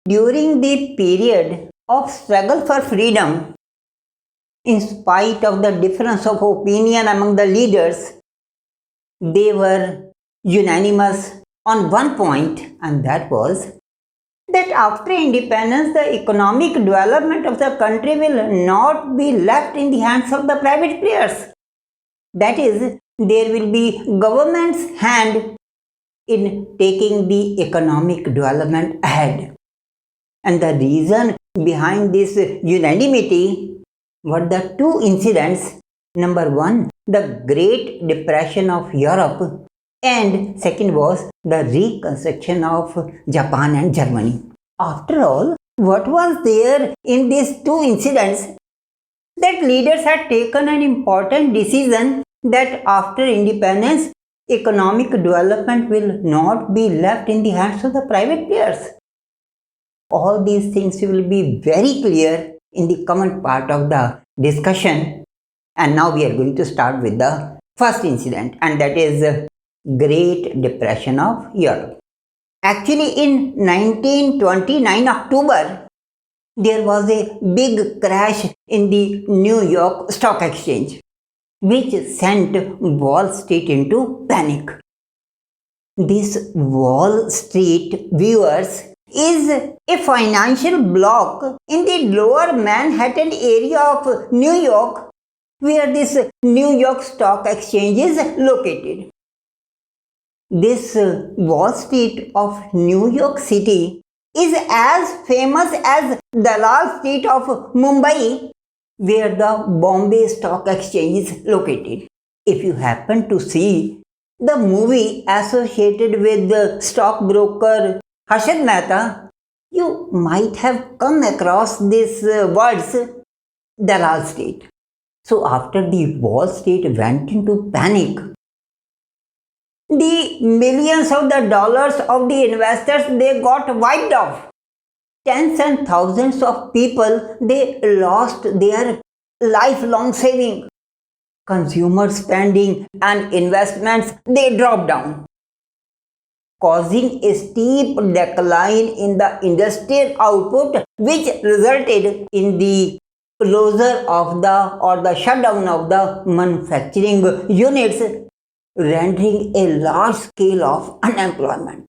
During the period of struggle for freedom, in spite of the difference of opinion among the leaders, they were unanimous on one point, and that was that after independence, the economic development of the country will not be left in the hands of the private players. That is, there will be government's hand in taking the economic development ahead. And the reason behind this unanimity were the two incidents. Number one, the Great Depression of Europe, and second was the reconstruction of Japan and Germany. After all, what was there in these two incidents? That leaders had taken an important decision that after independence, economic development will not be left in the hands of the private players. All these things will be very clear in the common part of the discussion. And now we are going to start with the first incident, and that is Great Depression of Europe. Actually, in 1929 October, there was a big crash in the New York Stock Exchange, which sent Wall Street into panic. This Wall Street, viewers, is a financial block in the lower Manhattan area of New York, where this New York Stock Exchange is located. This Wall Street of New York City is as famous as Dalal Street of Mumbai, where the Bombay Stock Exchange is located. If you happen to see the movie associated with the stockbroker Harshad Mehta, you might have come across these words, Dalal Street. So after the Wall Street went into panic, the millions of the dollars of the investors, they got wiped off. Tens and thousands of people, they lost their lifelong saving. Consumer spending and investments, they dropped down, causing a steep decline in the industrial output, which resulted in the closure of the shutdown of the manufacturing units, rendering a large scale of unemployment.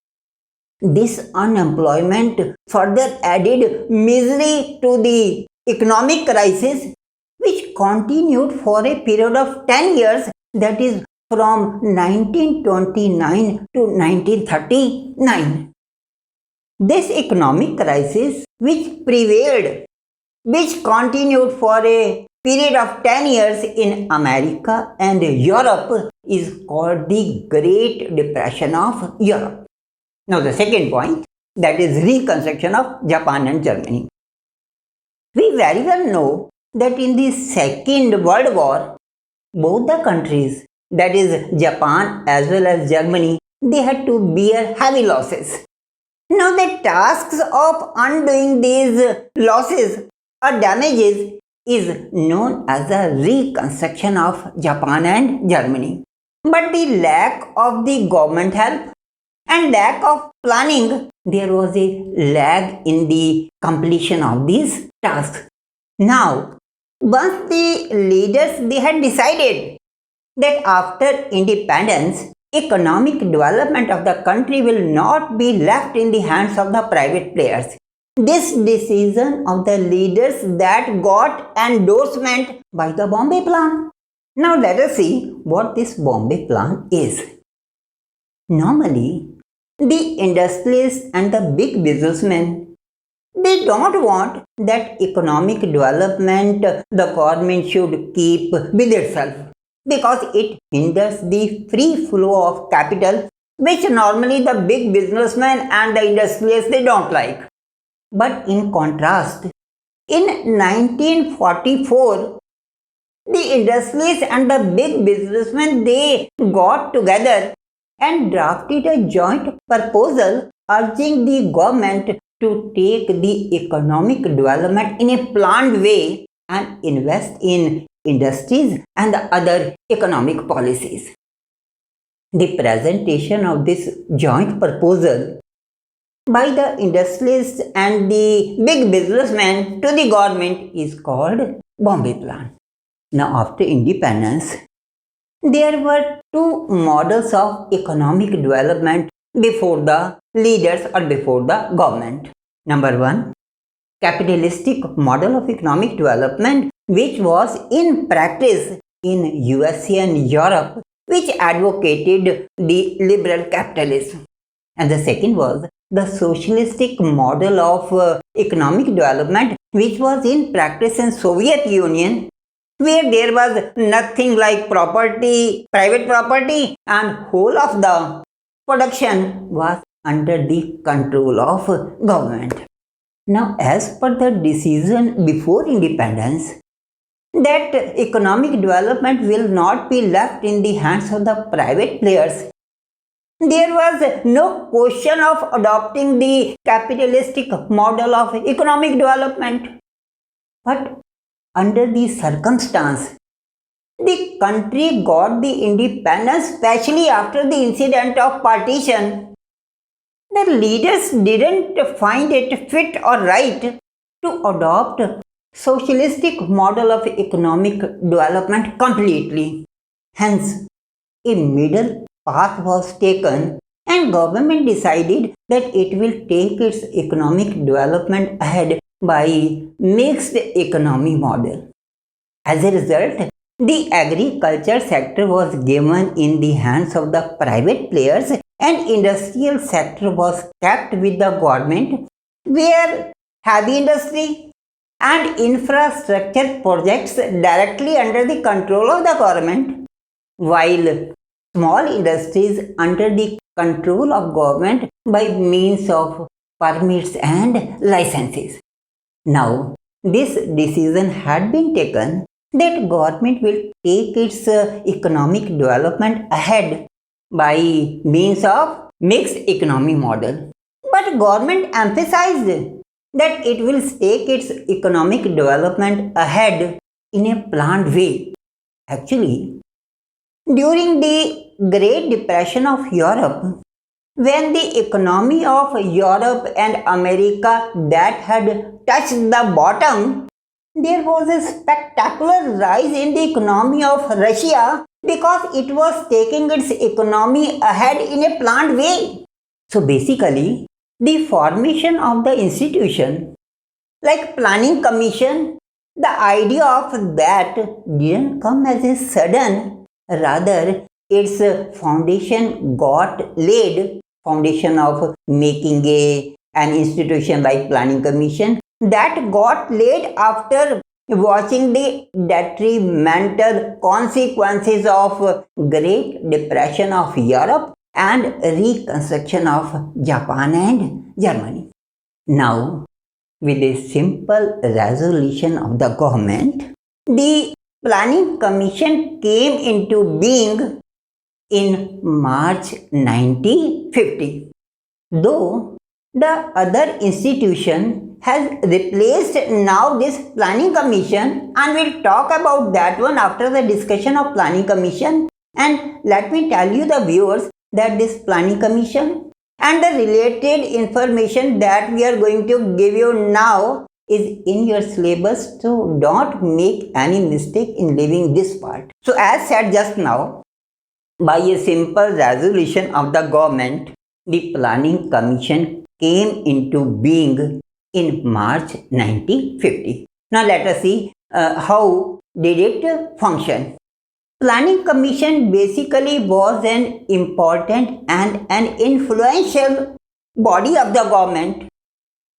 This unemployment further added misery to the economic crisis, which continued for a period of 10 years, that is from 1929 to 1939. This economic crisis, which prevailed, which continued for a period of 10 years in America and Europe, is called the Great Depression of Europe. Now the second point, that is reconstruction of Japan and Germany. We very well know that in the Second World War, both the countries, that is Japan as well as Germany, they had to bear heavy losses. Now the tasks of undoing these losses or damages is known as the reconstruction of Japan and Germany. But the lack of the government help and lack of planning, there was a lag in the completion of these tasks. Now, once the leaders, they had decided that after independence, economic development of the country will not be left in the hands of the private players. This decision of the leaders that got endorsement by the Bombay Plan. Now let us see what this Bombay Plan is. Normally, the industrialists and the big businessmen, they don't want that economic development the government should keep with itself, because it hinders the free flow of capital, which normally the big businessmen and the industrialists, they don't like. But in contrast, in 1944, the industrialists and the big businessmen, they got together and drafted a joint proposal urging the government to take the economic development in a planned way and invest in industries and other economic policies. The presentation of this joint proposal by the industrialists and the big businessmen to the government is called Bombay Plan. Now, after independence, there were two models of economic development before the leaders or before the government. Number one, capitalistic model of economic development, which was in practice in USA and Europe, which advocated the liberal capitalism. And the second was the socialistic model of economic development, which was in practice in Soviet Union, where there was nothing like property, private property, and whole of the production was under the control of government. Now, as per the decision before independence, that economic development will not be left in the hands of the private players. There was no question of adopting the capitalistic model of economic development. But under the circumstance, the country got the independence, especially after the incident of partition. The leaders didn't find it fit or right to adopt socialistic model of economic development completely. Hence, a middle path was taken and government decided that it will take its economic development ahead by mixed economy model. As a result, the agriculture sector was given in the hands of the private players and industrial sector was kept with the government, where heavy industry and infrastructure projects directly under the control of the government, while small industries under the control of government by means of permits and licenses. Now, this decision had been taken that government will take its economic development ahead by means of mixed economy model. But government emphasized that it will take its economic development ahead in a planned way. Actually, during the Great Depression of Europe, when the economy of Europe and America that had touched the bottom, there was a spectacular rise in the economy of Russia because it was taking its economy ahead in a planned way. So basically, the formation of the institution like planning commission, the idea of that didn't come as a sudden, rather its foundation got laid, foundation of making an institution like planning commission that got laid after watching the detrimental consequences of Great Depression of Europe and reconstruction of Japan and Germany. Now, with a simple resolution of the government, the Planning Commission came into being in March 1950. Though the other institution has replaced now this Planning Commission, and we'll talk about that one after the discussion of Planning Commission. And let me tell you the viewers that this Planning Commission and the related information that we are going to give you now is in your syllabus, so don't make any mistake in leaving this part. So as said just now, by a simple resolution of the government, the Planning Commission came into being in March 1950. Now let us see how did it function. Planning Commission basically was an important and an influential body of the government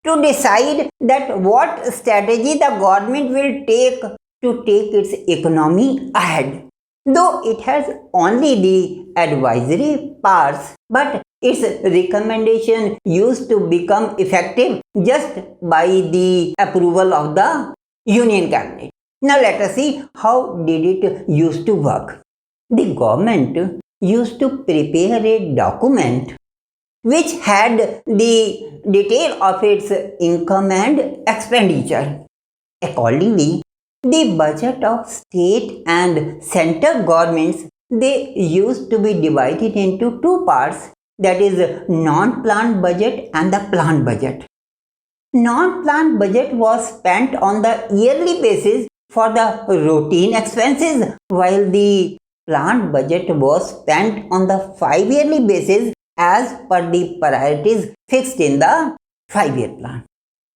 to decide that what strategy the government will take to take its economy ahead. Though it has only the advisory powers, but its recommendation used to become effective just by the approval of the Union Cabinet. Now let us see how did it used to work. The government used to prepare a document which had the detail of its income and expenditure. Accordingly, the budget of state and central governments, they used to be divided into two parts. that is non-planned budget and the planned budget. Non-planned budget was spent on the yearly basis for the routine expenses, while the planned budget was spent on the 5-yearly basis as per the priorities fixed in the 5-year plan.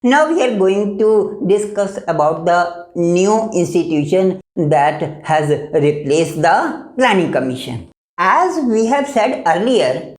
Now we are going to discuss about the new institution that has replaced the Planning Commission. As we have said earlier,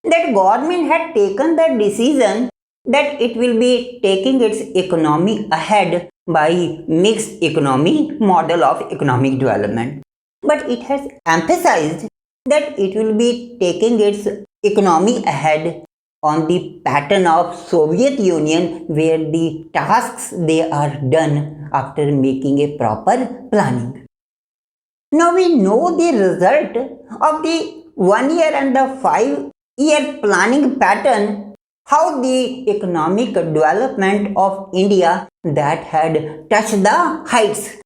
that government had taken the decision that it will be taking its economy ahead by mixed economy model of economic development. But it has emphasized that it will be taking its economy ahead on the pattern of Soviet Union, where the tasks they are done after making a proper planning. Now we know the result of the 1 year and the 5-year planning pattern, how the economic development of India that had touched the heights.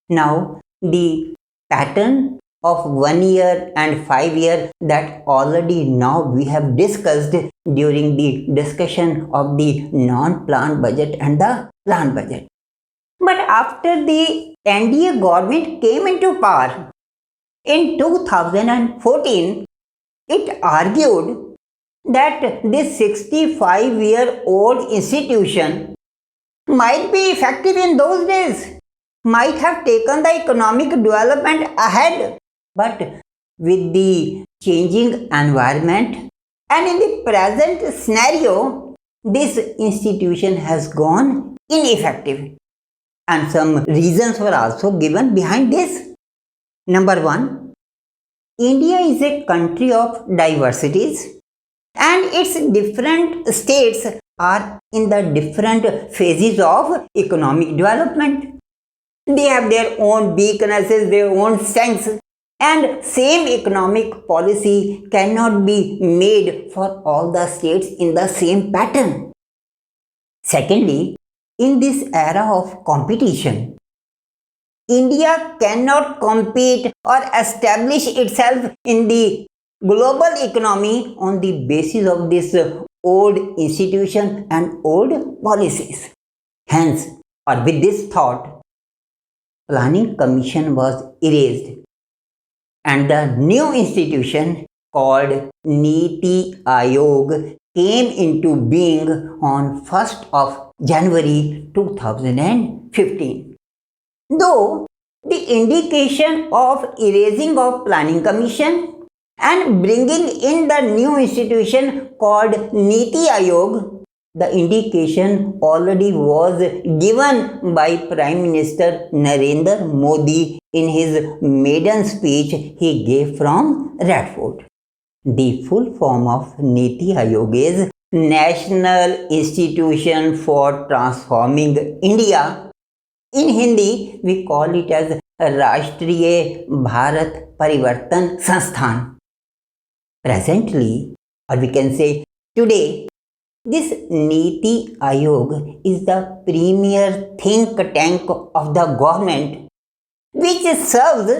Now the pattern of 1 year and 5 year that already now we have discussed during the discussion of the non-planned budget and the planned budget. But after the NDA government came into power in 2014, it argued that this 65-year-old institution might be effective in those days, might have taken the economic development ahead. But with the changing environment and in the present scenario, this institution has gone ineffective. And some reasons were also given behind this. Number one, India is a country of diversities and its different states are in the different phases of economic development. They have their own weaknesses, their own strengths, and same economic policy cannot be made for all the states in the same pattern. Secondly, in this era of competition, India cannot compete or establish itself in the global economy on the basis of this old institution and old policies. Hence, or with this thought, Planning Commission was erased and the new institution called Niti Aayog came into being on 1st of January 2015. Though the indication of erasing of Planning Commission and bringing in the new institution called Niti Aayog, the indication already was given by Prime Minister Narendra Modi in his maiden speech he gave from Red Fort. The full form of Niti Aayog is National Institution for Transforming India. In Hindi, we call it as Rashtriya Bharat Parivartan Sansthan. Presently, or we can say today, this Niti Aayog is the premier think tank of the government, which serves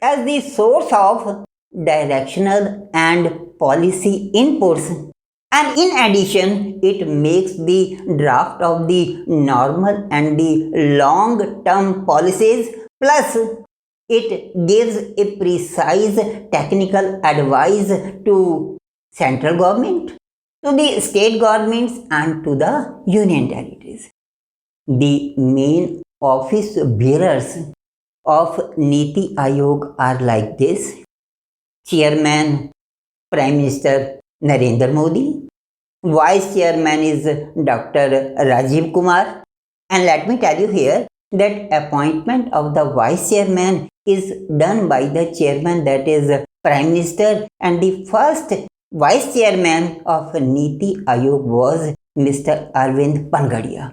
as the source of directional and policy inputs. And in addition, it makes the draft of the normal and the long-term policies, plus it gives a precise technical advice to central government, to the state governments and to the union territories. The main office bearers of Niti Aayog are like this: Chairman, Prime Minister Narendra Modi. Vice Chairman is Dr. Rajiv Kumar. And let me tell you here that appointment of the Vice Chairman is done by the Chairman, that is Prime Minister, and the first Vice Chairman of Niti Aayog was Mr. Arvind Pangadia.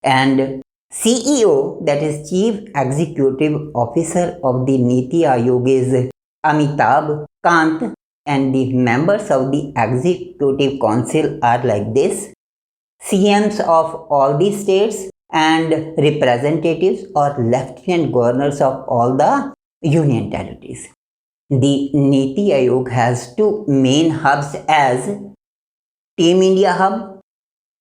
And CEO, that is Chief Executive Officer of the Niti Aayog, is Amitabh Kant, and the members of the Executive Council are like this: CMs of all the states and representatives or lieutenant governors of all the union territories. The Niti Aayog has two main hubs as Team India Hub,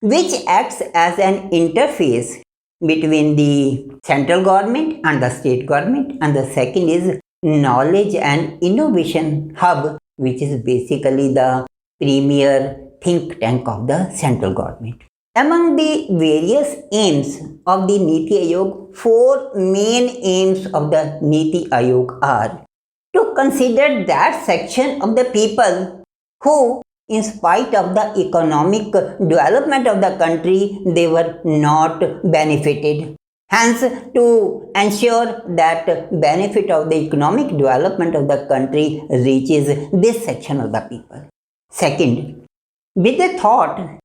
which acts as an interface between the central government and the state government, and the second is Knowledge and Innovation Hub, which is basically the premier think tank of the central government. Among the various aims of the Niti Aayog, four main aims of the Niti Aayog are to consider that section of the people who, in spite of the economic development of the country, they were not benefited. Hence, to ensure that benefit of the economic development of the country reaches this section of the people. Second, with the thought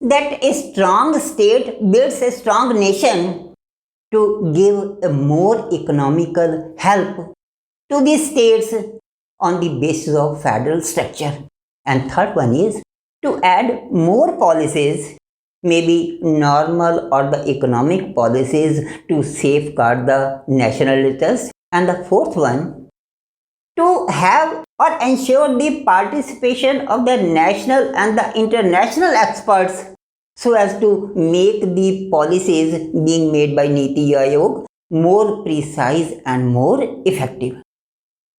that a strong state builds a strong nation, to give a more economical help to the states on the basis of federal structure. And third one is to add more policies, maybe normal or the economic policies, to safeguard the national interest. And the fourth one, to have or ensure the participation of the national and the international experts so as to make the policies being made by Niti Aayog more precise and more effective.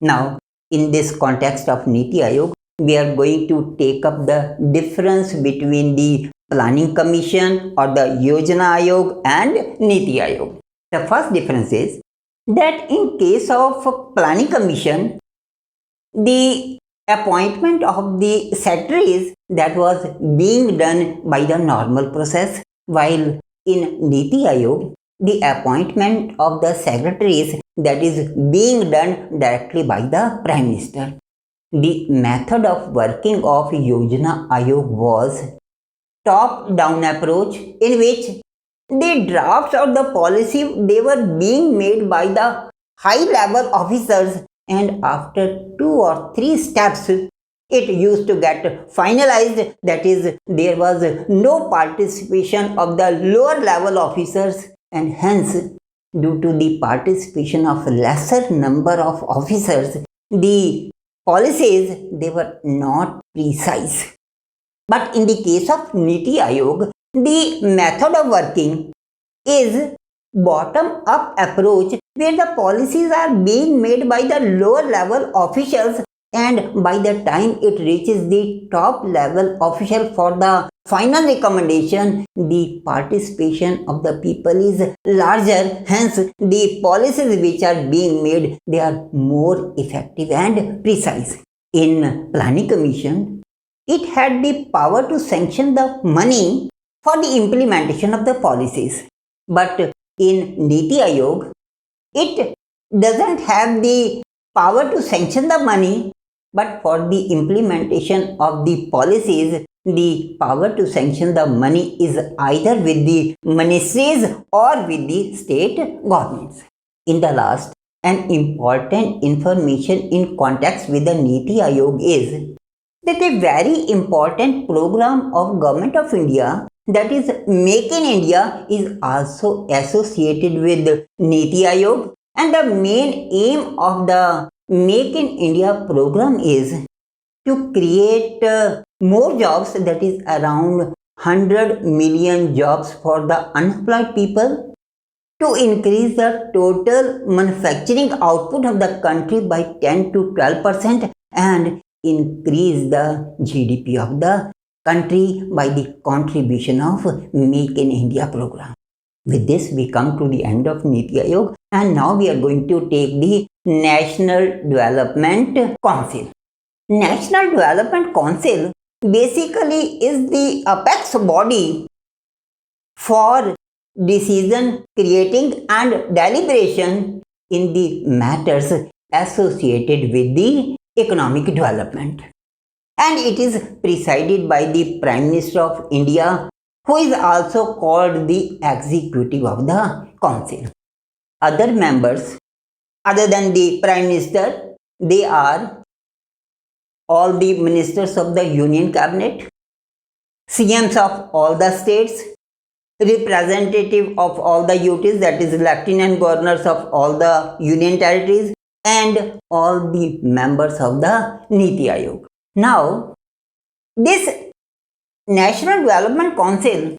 Now, in this context of Niti Aayog, we are going to take up the difference between the Planning Commission or the Yojana Aayog and Niti Aayog. The first difference is that in case of Planning Commission, the appointment of the secretaries that was being done by the normal process, while in Niti Aayog, the appointment of the secretaries that is being done directly by the Prime Minister. The method of working of Yojana Aayog was top-down approach, in which the drafts of the policy, they were being made by the high-level officers, and after 2 or 3 steps, it used to get finalized. That is, there was no participation of the lower level officers, and hence, due to the participation of lesser number of officers, the policies, they were not precise. But in the case of Niti Aayog, the method of working is bottom-up approach, where the policies are being made by the lower level officials, and by the time it reaches the top level official for the final recommendation, the participation of the people is larger. Hence, the policies which are being made, they are more effective and precise. In Planning Commission, it had the power to sanction the money for the implementation of the policies. But in Niti Aayog, it doesn't have the power to sanction the money, but for the implementation of the policies, the power to sanction the money is either with the ministries or with the state governments. In the last, an important information in context with the Niti Aayog is that a very important program of Government of India, that is Make in India, is also associated with Niti Aayog, and the main aim of the Make in India program is to create more jobs, that is around 100 million jobs for the unemployed people, to increase the total manufacturing output of the country by 10 to 12%, and increase the GDP of the country by the contribution of Make in India program. With this, we come to the end of Niti Aayog, and now we are going to take the National Development Council. National Development Council basically is the apex body for decision creating and deliberation in the matters associated with the economic development. And it is presided by the Prime Minister of India, who is also called the executive of the council. Other members, other than the Prime Minister, they are all the ministers of the Union Cabinet, CMs of all the states, representative of all the UTs, that is Lieutenant Governors of all the Union Territories, and all the members of the Niti Aayog. Now, this National Development Council,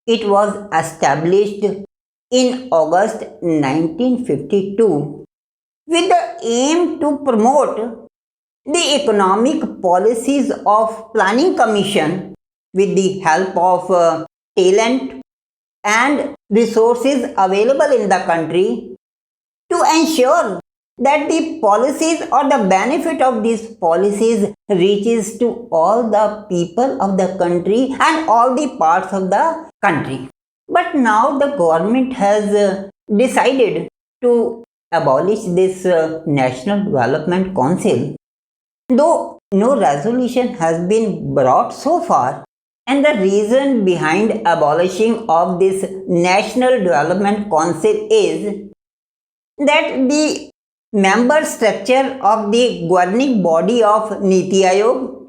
it was established in August 1952 with the aim to promote the economic policies of Planning Commission with the help of talent and resources available in the country to ensure that the policies or the benefit of these policies reaches to all the people of the country and all the parts of the country. But now the government has decided to abolish this National Development Council, though no resolution has been brought so far. And the reason behind abolishing of this National Development Council is that the member structure of the governing body of Niti Aayog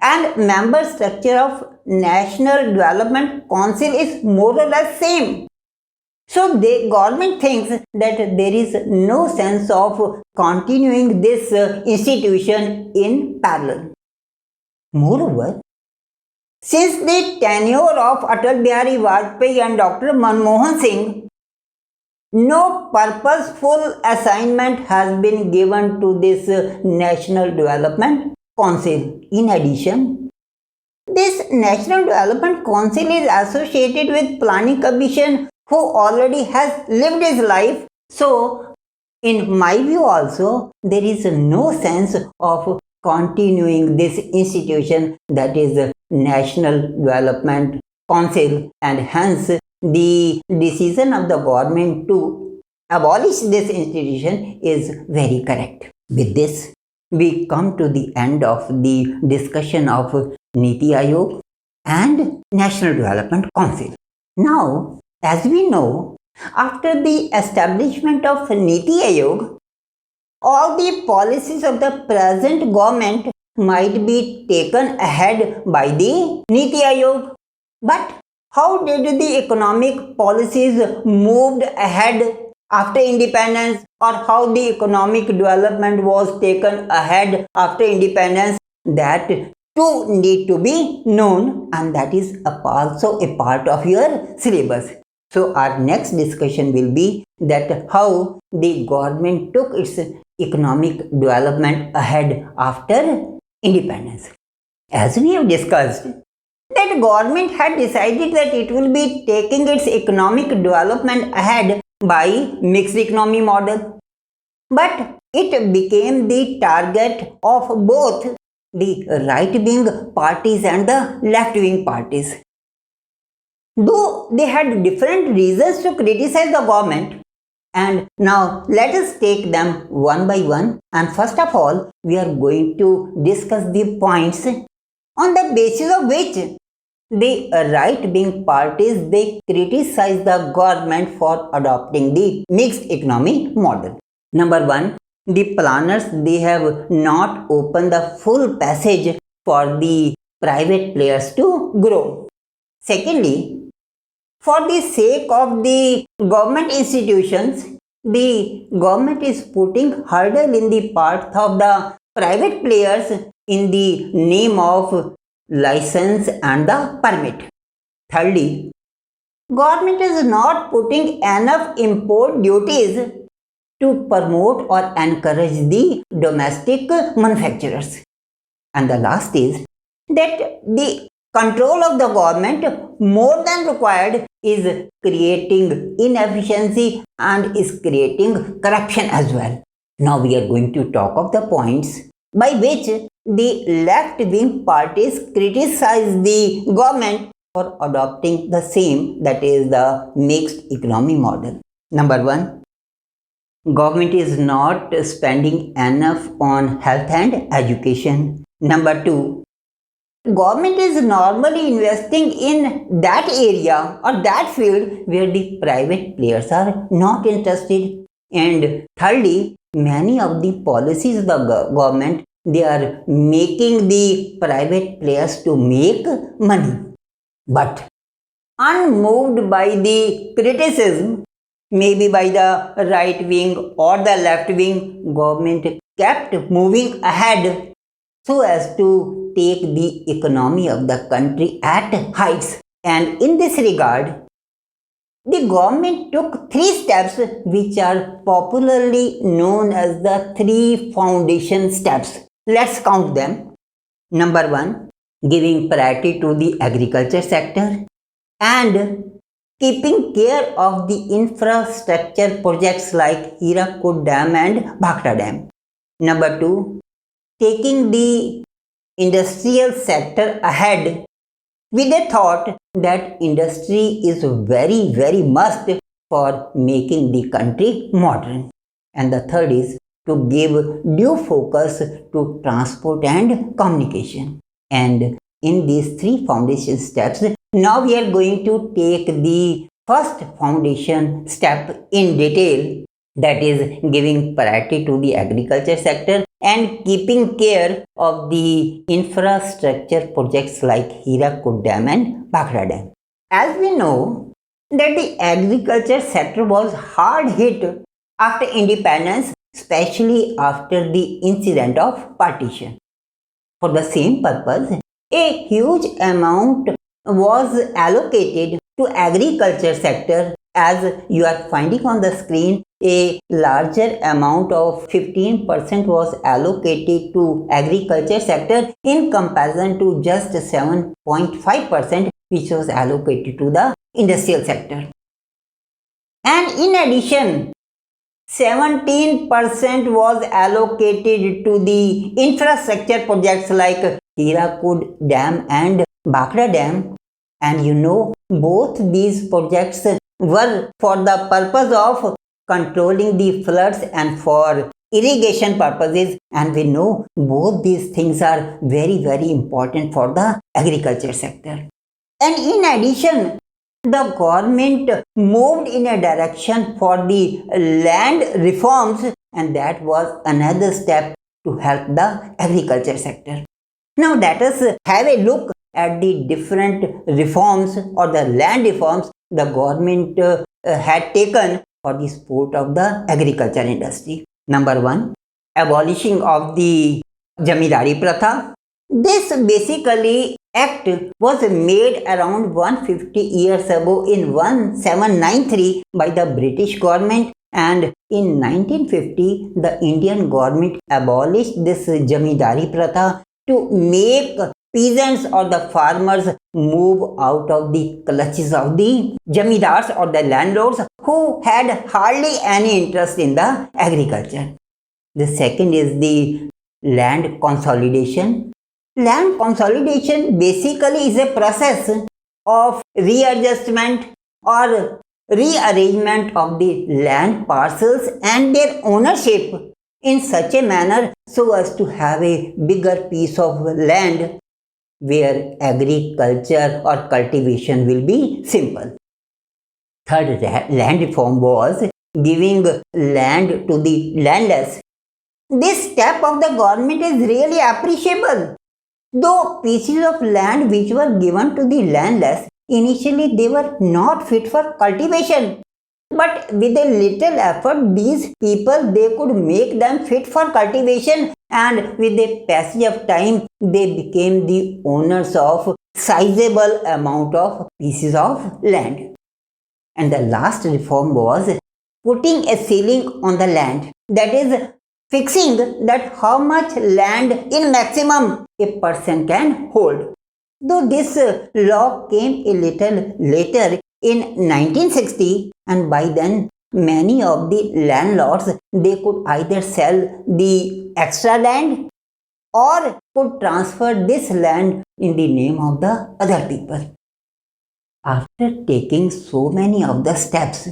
and member structure of National Development Council is more or less same. So the government thinks that there is no sense of continuing this institution in parallel. Moreover, since the tenure of Atal Bihari Vajpayee and Dr. Manmohan Singh, no purposeful assignment has been given to this National Development Council. In addition, this National Development Council is associated with Planning Commission who already has lived his life. So, in my view also, there is no sense of continuing this institution, that is National Development Council, and hence the decision of the government to abolish this institution is very correct. With this, we come to the end of the discussion of Niti Aayog and National Development Council. Now, as we know, after the establishment of Niti Aayog, all the policies of the present government might be taken ahead by the Niti Aayog. But how did the economic policies moved ahead after independence, or how the economic development was taken ahead after independence? That too need to be known, and that is also a part of your syllabus. So our next discussion will be that how the government took its economic development ahead after independence. As we have discussed, that government had decided that it will be taking its economic development ahead by mixed economy model. But it became the target of both the right-wing parties and the left-wing parties. Though they had different reasons to criticize the government, and now let us take them one by one. And first of all, we are going to discuss the points on the basis of which the right-wing parties, they criticize the government for adopting the mixed economy model. Number one, the planners, they have not opened the full passage for the private players to grow. Secondly, for the sake of the government institutions, the government is putting hurdle in the path of the private players in the name of license and the permit. Thirdly, government is not putting enough import duties to promote or encourage the domestic manufacturers. And the last is that the control of the government more than required is creating inefficiency and is creating corruption as well. Now we are going to talk of the points by which the left-wing parties criticize the government for adopting the same, that is the mixed economy model. Number one, government is not spending enough on health and education. Number two, government is normally investing in that area or that field where the private players are not interested. And thirdly, many of the policies of the government, they are making the private players to make money. But unmoved by the criticism, maybe by the right wing or the left wing, government kept moving ahead so as to take the economy of the country at heights. And in this regard, the government took three steps which are popularly known as the three foundation steps. Let's count them. Number one, giving priority to the agriculture sector and keeping care of the infrastructure projects like Hirakud Dam and Bhakra Dam. Number two, taking the industrial sector ahead with a thought that industry is very must for making the country modern. And the third is to give due focus to transport and communication. And in these three foundation steps, now we are going to take the first foundation step in detail, that is giving priority to the agriculture sector and keeping care of the infrastructure projects like Hirakud Dam and Bhakra Dam. As we know that the agriculture sector was hard hit after independence, especially after the incident of partition. For the same purpose, a huge amount was allocated to agriculture sector. As you are finding on the screen, a larger amount of 15% was allocated to agriculture sector in comparison to just 7.5% which was allocated to the industrial sector. And in addition, 17% was allocated to the infrastructure projects like Hirakud Dam and Bhakra Dam. And you know, both these projects were for the purpose of controlling the floods and for irrigation purposes, and we know both these things are very important for the agriculture sector. And in addition, the government moved in a direction for the land reforms, and that was another step to help the agriculture sector. Now let us have a look at the different reforms or the land reforms the government had taken for the support of the agriculture industry. Number one, abolishing of the Jamindari Pratha. This basically act was made around 150 years ago in 1793 by the British government, and in 1950 the Indian government abolished this Jamindari Pratha to make peasants or the farmers move out of the clutches of the jamindars or the landlords who had hardly any interest in the agriculture. The second is the land consolidation. Land consolidation basically is a process of readjustment or rearrangement of the land parcels and their ownership in such a manner so as to have a bigger piece of land where agriculture or cultivation will be simple. Third land reform was giving land to the landless. This step of the government is really appreciable. Though pieces of land which were given to the landless, initially they were not fit for cultivation. But with a little effort, these people, they could make them fit for cultivation, and with the passage of time, they became the owners of sizable amount of pieces of land. And the last reform was putting a ceiling on the land, that is fixing that how much land in maximum a person can hold. Though this law came a little later in 1960, and by then many of the landlords, they could either sell the extra land or could transfer this land in the name of the other people. After taking so many of the steps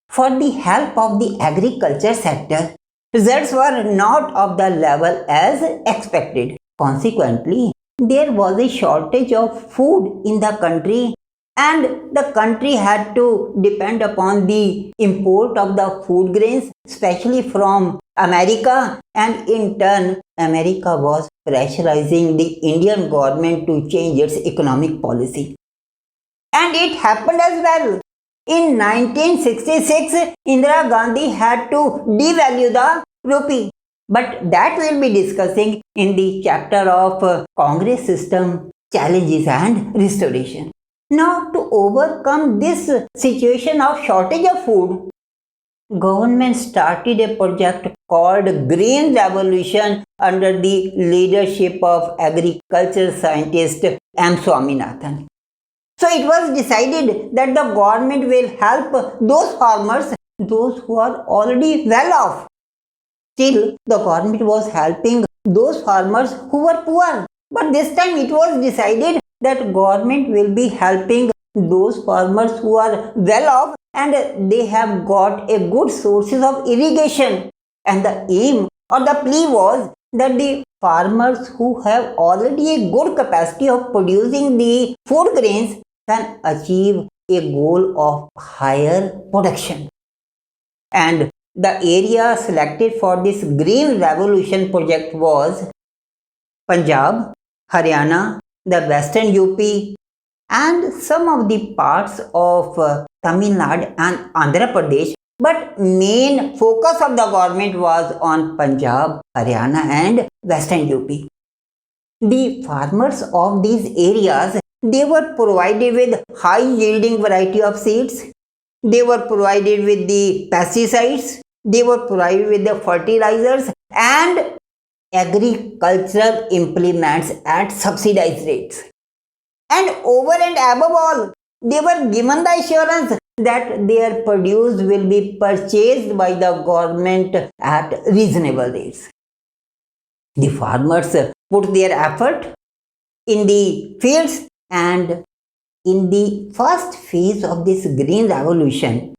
for the help of the agriculture sector, results were not of the level as expected. Consequently, there was a shortage of food in the country, and the country had to depend upon the import of the food grains, especially from America, and in turn, America was pressurizing the Indian government to change its economic policy. And it happened as well. In 1966, Indira Gandhi had to devalue the rupee. But that we'll be discussing in the chapter of Congress system challenges and restoration. Now, to overcome this situation of shortage of food, government started a project called Green Revolution under the leadership of agriculture scientist M. Swaminathan. So it was decided that the government will help those farmers, those who are already well off. Still, the government was helping those farmers who were poor. But this time it was decided that government will be helping those farmers who are well off and they have got a good sources of irrigation. And the aim or the plea was that the farmers who have already a good capacity of producing the food grains can achieve a goal of higher production. And the area selected for this Green Revolution project was Punjab, Haryana, the Western UP, and some of the parts of Tamil Nadu and Andhra Pradesh. But main focus of the government was on Punjab, Haryana, and Western UP. The farmers of these areas, they were provided with high yielding variety of seeds. They were provided with the pesticides. They were provided with the fertilizers and agricultural implements at subsidized rates. And over and above all, they were given the assurance that their produce will be purchased by the government at reasonable rates. The farmers put their effort in the fields, and in the first phase of this Green Revolution,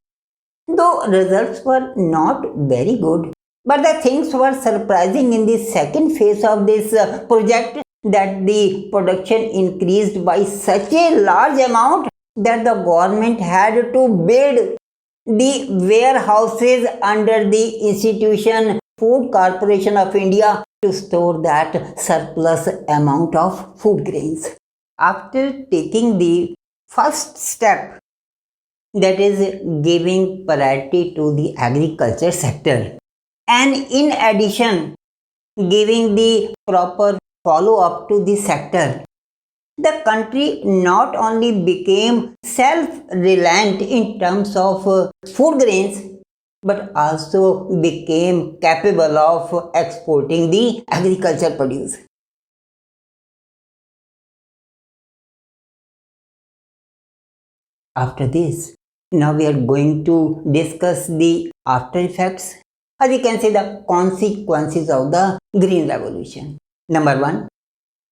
though results were not very good, but the things were surprising in the second phase of this project, that the production increased by such a large amount that the government had to build the warehouses under the institution Food Corporation of India to store that surplus amount of food grains. After taking the first step, that is giving priority to the agriculture sector, and in addition giving the proper follow up to the sector, the country not only became self-reliant in terms of food grains, but also became capable of exporting the agriculture produce. After this, now we are going to discuss the after effects, or we can say the consequences of the Green Revolution. Number one,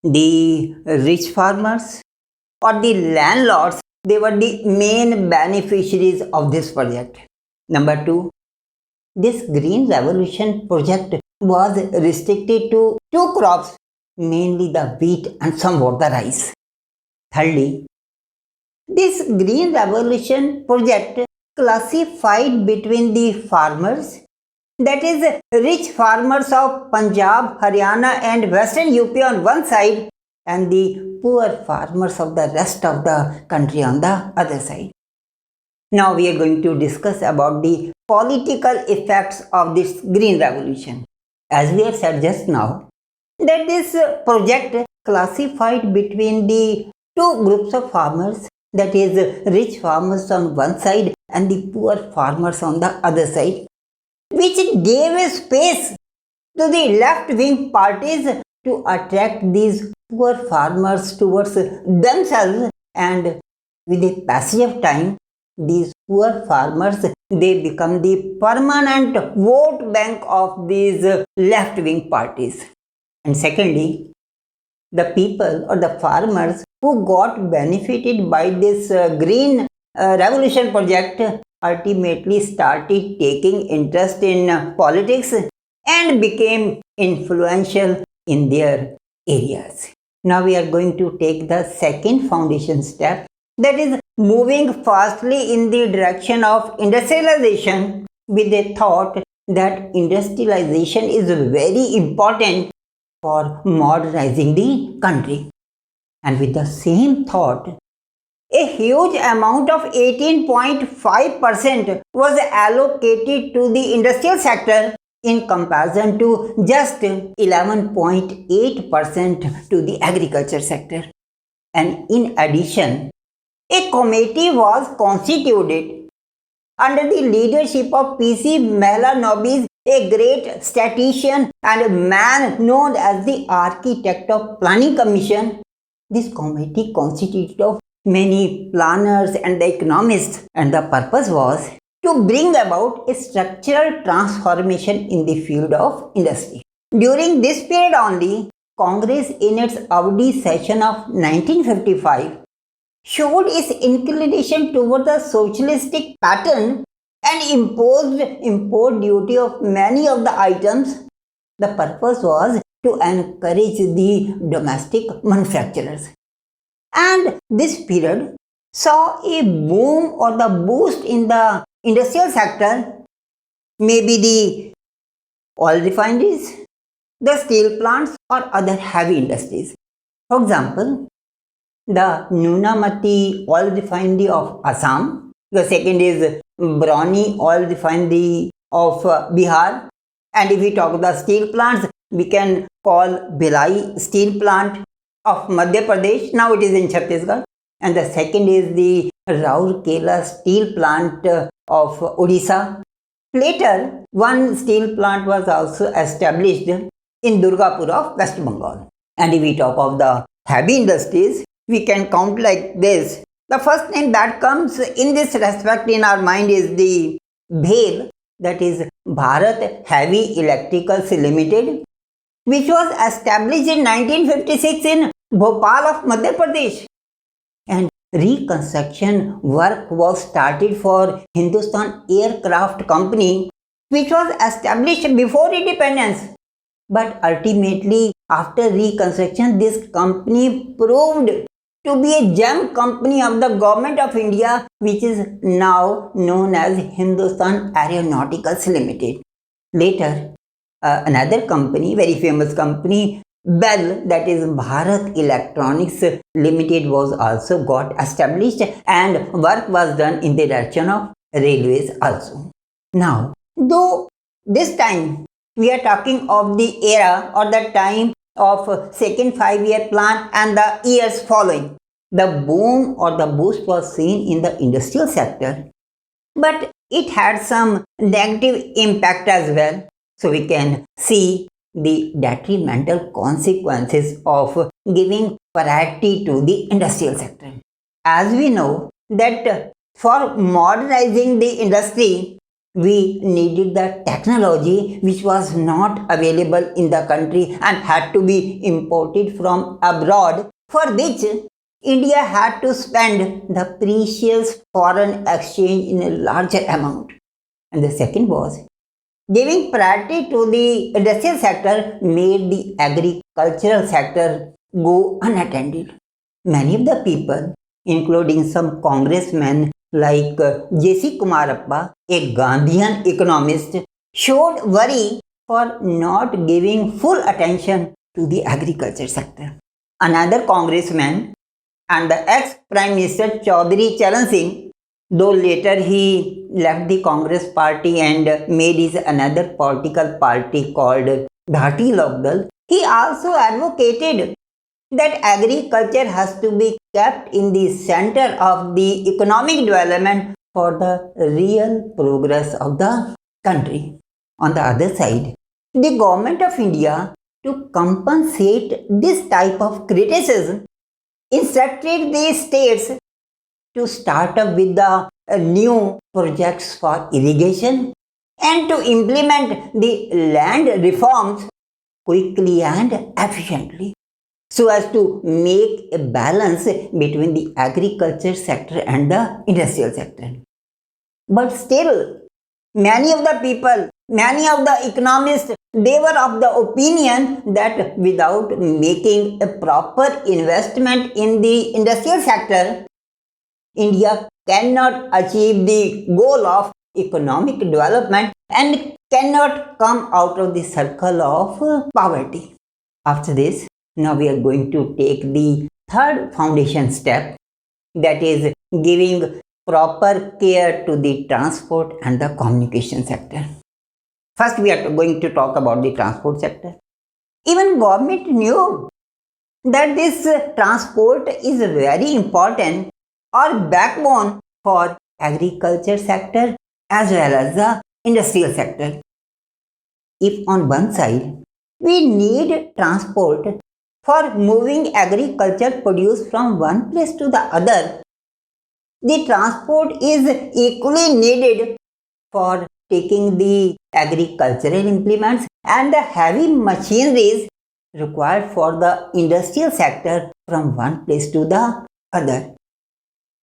the rich farmers or the landlords, they were the main beneficiaries of this project. Number two, this Green Revolution project was restricted to two crops, mainly the wheat and somewhat the rice. Thirdly, this Green Revolution project classified between the farmers, that is rich farmers of Punjab, Haryana and Western UP on one side, and the poor farmers of the rest of the country on the other side. Now we are going to discuss about the political effects of this Green Revolution. As we have said just now, that this project classified between the two groups of farmers, that is rich farmers on one side and the poor farmers on the other side, which gave a space to the left-wing parties to attract these poor farmers towards themselves, and with the passage of time, these poor farmers, they become the permanent vote bank of these left-wing parties. And secondly, the people or the farmers who got benefited by this Green Revolution project ultimately started taking interest in politics and became influential in their areas. Now we are going to take the second foundation step, that is moving fastly in the direction of industrialization, with a thought that industrialization is very important for modernizing the country. And with the same thought, A huge amount of 18.5% was allocated to the industrial sector in comparison to just 11.8% to the agriculture sector. And in addition, a committee was constituted under the leadership of P.C. Mahalanobis, a great statistician and a man known as the architect of planning commission. This committee consisted of many planners and economists, and the purpose was to bring about a structural transformation in the field of industry. During this period only, Congress in its Avdi session of 1955 showed its inclination toward the socialistic pattern and imposed import duty of many of the items. The purpose was to encourage the domestic manufacturers. And this period saw a boom or the boost in the industrial sector, maybe the oil refineries, the steel plants, or other heavy industries. For example, the Nunamati oil refinery of Assam, the second is Brownie oil refinery of Bihar, and if we talk about the steel plants, we can call Bhilai steel plant of Madhya Pradesh, now it is in Chhattisgarh, and the second is the Rourkela steel plant of Odisha. Later, one steel plant was also established in Durgapur of West Bengal. And if we talk of the heavy industries, we can count like this. The first name that comes in this respect in our mind is the BHEL, that is Bharat Heavy Electricals Limited, which was established in 1956 in Bhopal of Madhya Pradesh. And reconstruction work was started for Hindustan Aircraft Company, which was established before independence. But ultimately, after reconstruction, this company proved to be a gem company of the government of India, which is now known as Hindustan Aeronauticals Limited. Later, another company, very famous company, BEL, that is Bharat Electronics Limited, was also got established, and work was done in the direction of railways also. Now, though this time we are talking of the era or the time of second 5-year plan and the years following, the boom or the boost was seen in the industrial sector, but it had some negative impact as well. So we can see the detrimental consequences of giving priority to the industrial sector. As we know that for modernizing the industry, we needed the technology which was not available in the country and had to be imported from abroad, for which India had to spend the precious foreign exchange in a larger amount. And the second was giving priority to the industrial sector made the agricultural sector go unattended. Many of the people, including some congressmen like J.C. Kumarappa, a Gandhian economist, showed worry for not giving full attention to the agriculture sector. Another congressman and the ex-Prime Minister Chaudhary Charan Singh, though later he left the Congress party and made his another political party called Bharatiya Lokdal, he also advocated that agriculture has to be kept in the center of the economic development for the real progress of the country. On the other side, the government of India, to compensate this type of criticism, instructed the states to start up with the new projects for irrigation and to implement the land reforms quickly and efficiently, so as to make a balance between the agriculture sector and the industrial sector. But still, many of the people, many of the economists, they were of the opinion that without making a proper investment in the industrial sector, India cannot achieve the goal of economic development and cannot come out of the circle of poverty. After this, now we are going to take the third foundation step, that is giving proper care to the transport and the communication sector. First, we are going to talk about the transport sector. Even government knew that this transport is very important or backbone for agriculture sector as well as the industrial sector. If on one side we need transport for moving agriculture produce from one place to the other, the transport is equally needed for taking the agricultural implements and the heavy machineries required for the industrial sector from one place to the other.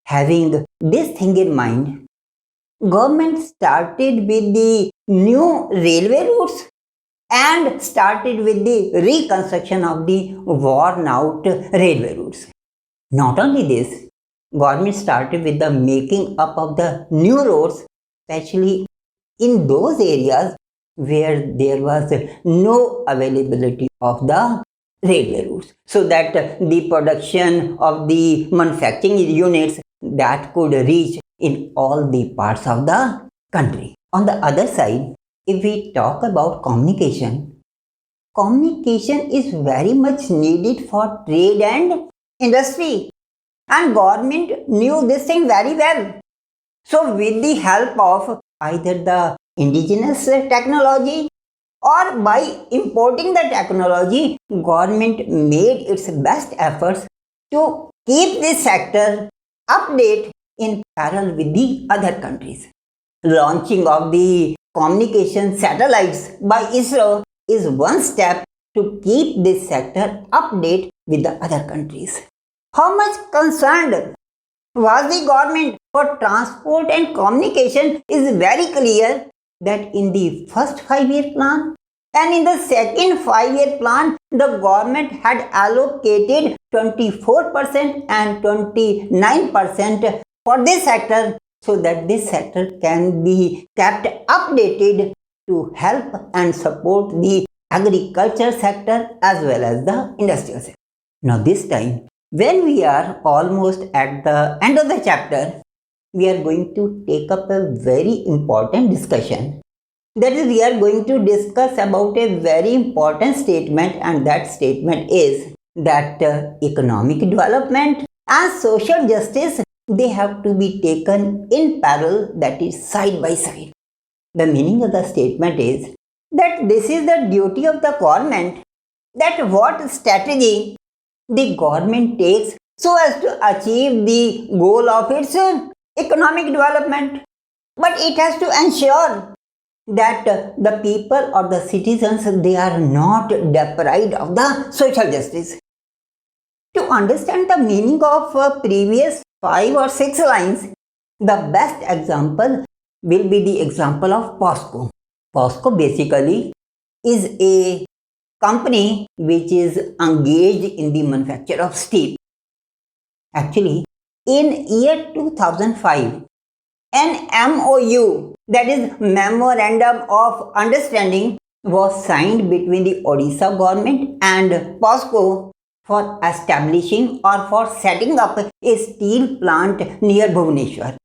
Having this thing in mind, government started with the new railway routes and started with the reconstruction of the worn out railway routes. Not only this, government started with the making up of the new roads, especially in those areas where there was no availability of the railway routes, so that the production of the manufacturing units that could reach in all the parts of the country. On the other side, if we talk about communication, communication is very much needed for trade and industry, and government knew this thing very well. So with the help of either the indigenous technology or by importing the technology, government made its best efforts to keep this sector update in parallel with the other countries. Launching of the communication satellites by ISRO is one step to keep this sector update with the other countries. How much concerned was the government for transport and communication is very clear that in the first 5-year plan and in the second 5-year plan, the government had allocated 24% and 29% for this sector, so that this sector can be kept updated to help and support the agriculture sector as well as the industrial sector. Now this time, when we are almost at the end of the chapter, we are going to take up a very important discussion. That is, we are going to discuss about a very important statement, and that statement is that economic development and social justice, they have to be taken in parallel, that is side by side. The meaning of the statement is that this is the duty of the government, that what strategy the government takes so as to achieve the goal of its economic development. But it has to ensure that the people or the citizens, they are not deprived of the social justice. To understand the meaning of previous 5 or 6 lines, the best example will be the example of POSCO. POSCO basically is a company which is engaged in the manufacture of steel. Actually, in year 2005, an MOU, that is Memorandum of Understanding, was signed between the Odisha government and POSCO for establishing or for setting up a steel plant near Bhubaneswar.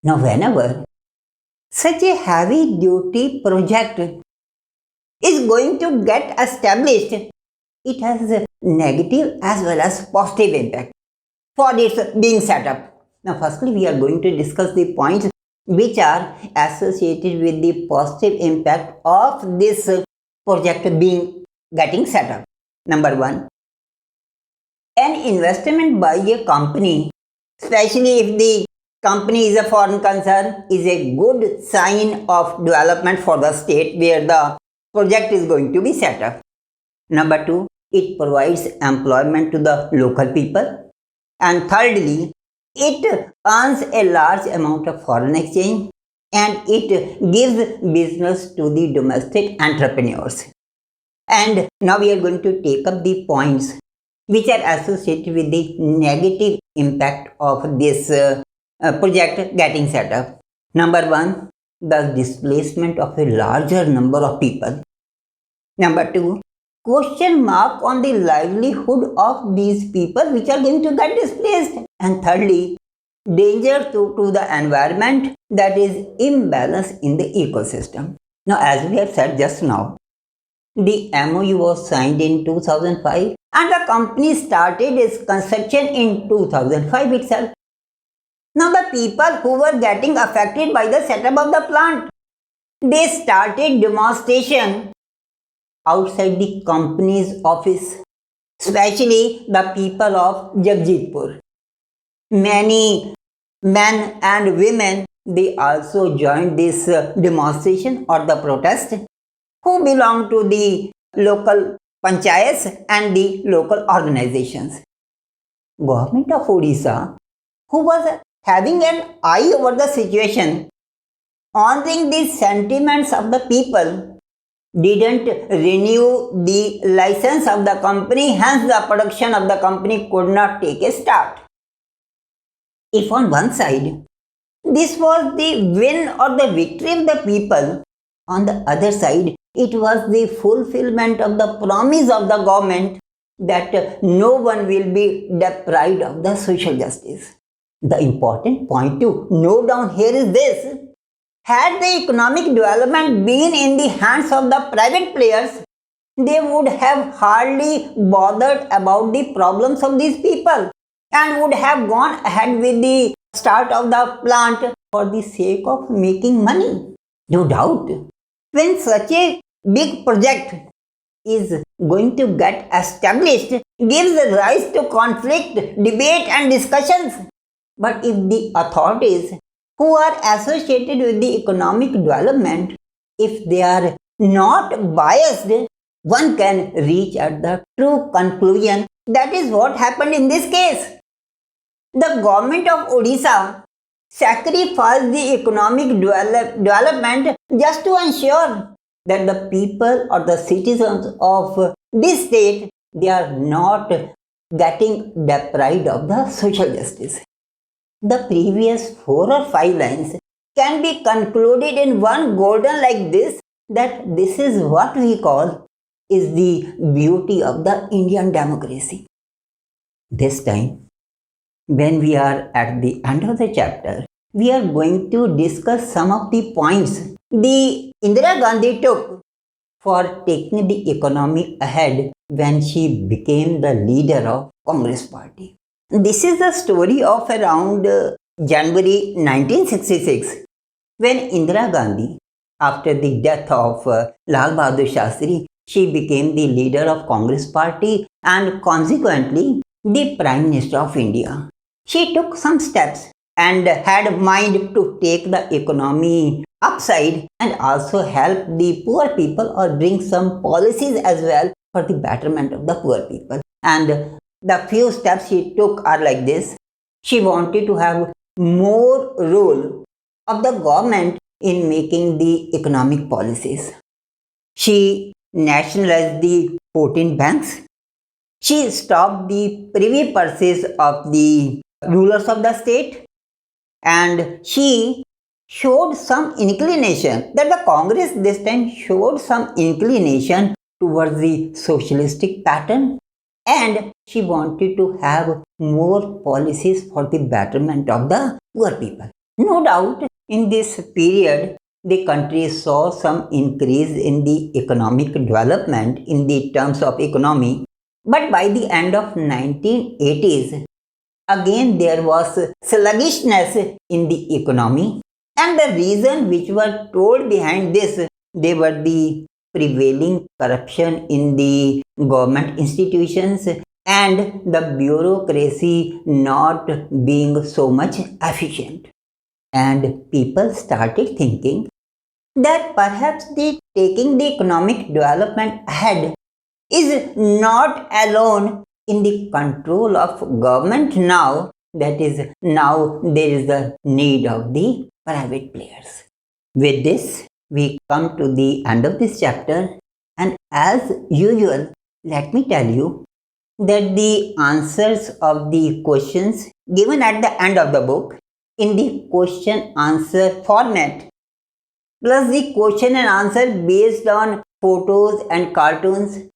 Now, whenever such a heavy duty project is going to get established, it has a negative as well as positive impact for its being set up. Now, firstly, we are going to discuss the points which are associated with the positive impact of this project getting set up. Number 1, an investment by a company, especially if the company is a foreign concern, is a good sign of development for the state where the project is going to be set up. Number 2, it provides employment to the local people. And thirdly, it earns a large amount of foreign exchange and it gives business to the domestic entrepreneurs. And now we are going to take up the points which are associated with the negative impact of this project getting set up. Number 1, the displacement of a larger number of people. Number 2, question mark on the livelihood of these people which are going to get displaced. And thirdly, danger to the environment, that is imbalance in the ecosystem. Now, as we have said just now, the MOU was signed in 2005 and the company started its construction in 2005 itself. Now, the people who were getting affected by the setup of the plant, they started demonstration outside the company's office, especially the people of Jagjitpur. Many men and women, they also joined this demonstration or the protest, who belong to the local panchayats and the local organizations. Government of Odisha, who was having an eye over the situation, honoring the sentiments of the people, didn't renew the license of the company, hence the production of the company could not take a start. If on one side, this was the win or the victory of the people, on the other side, it was the fulfillment of the promise of the government that no one will be deprived of the social justice. The important point to note down here is this: had the economic development been in the hands of the private players, they would have hardly bothered about the problems of these people and would have gone ahead with the start of the plant for the sake of making money. No doubt, when such a big project is going to get established, gives rise to conflict, debate and discussions. But if the authorities who are associated with the economic development, if they are not biased, one can reach at the true conclusion. That is what happened in this case. The government of Odisha sacrificed the economic development just to ensure that the people or the citizens of this state, they are not getting deprived of the social justice. The previous 4 or 5 lines can be concluded in one golden like this, that this is what we call is the beauty of the Indian democracy. This time, when we are at the end of the chapter, we are going to discuss some of the points the Indira Gandhi took for taking the economy ahead when she became the leader of Congress party. This is the story of around January 1966, when Indira Gandhi, after the death of Lal Bahadur Shastri, she became the leader of Congress party and consequently the Prime Minister of India. She took some steps and had mind to take the economy upside and also help the poor people or bring some policies as well for the betterment of the poor people. And the few steps she took are like this. She wanted to have more role of the government in making the economic policies. She nationalized the 14 banks. She stopped the privy purses of the rulers of the state, and she showed some inclination, that the Congress this time showed some inclination towards the socialistic pattern, and she wanted to have more policies for the betterment of the poor people. No doubt, in this period, the country saw some increase in the economic development in the terms of economy, but by the end of 1980s, again there was sluggishness in the economy, and the reason which were told behind this, they were the prevailing corruption in the government institutions and the bureaucracy not being so much efficient. And people started thinking that perhaps the taking the economic development ahead is not alone in the control of government now, that is, now there is the need of the private players. With this, we come to the end of this chapter, and as usual, let me tell you that the answers of the questions given at the end of the book in the question answer format, plus the question and answer based on photos and cartoons,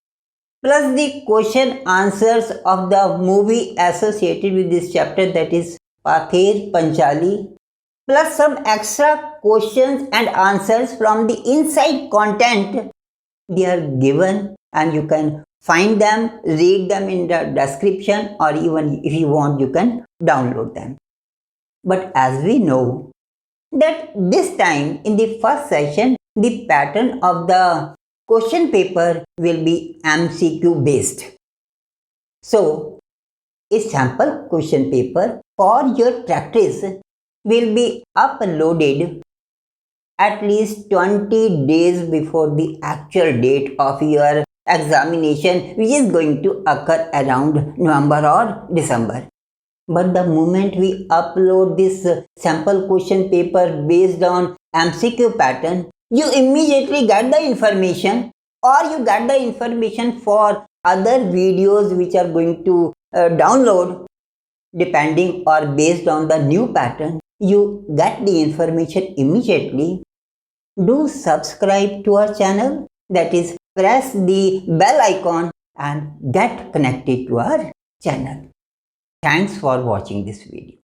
plus the question answers of the movie associated with this chapter, that is Pather Panchali, plus some extra questions and answers from the inside content. They are given and you can find them, read them in the description, or even if you want you can download them. But as we know that this time in the first session the pattern of the question paper will be MCQ based. So a sample question paper for your practice will be uploaded at least 20 days before the actual date of your examination, which is going to occur around November or December. But the moment we upload this sample question paper based on MCQ pattern, you immediately get the information, or you get the information for other videos which are going to download depending or based on the new pattern. You get the information immediately. Do subscribe to our channel, that is press the bell icon and get connected to our channel. Thanks for watching this video.